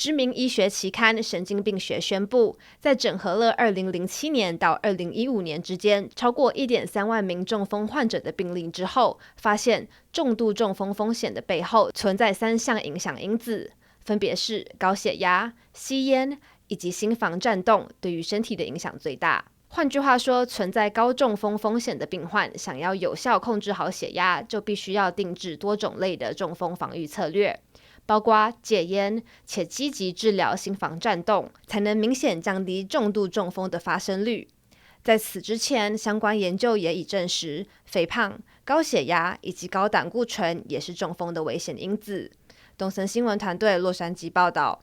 知名医学期刊《神经病学》宣布，在整合了2007年到2015年之间超过1.3万名中风患者的病例之后，发现重度中风风险的背后存在3项影响因子，分别是高血压、吸烟以及心房颤动对于身体的影响最大。换句话说，存在高中风风险的病患想要有效控制好血压，就必须要定制多种类的中风防御策略，包括戒烟且积极治疗心房颤动，才能明显降低重度中风的发生率。在此之前，相关研究也已证实，肥胖、高血压以及高胆固醇也是中风的危险因子。东森新闻团队洛杉矶报道。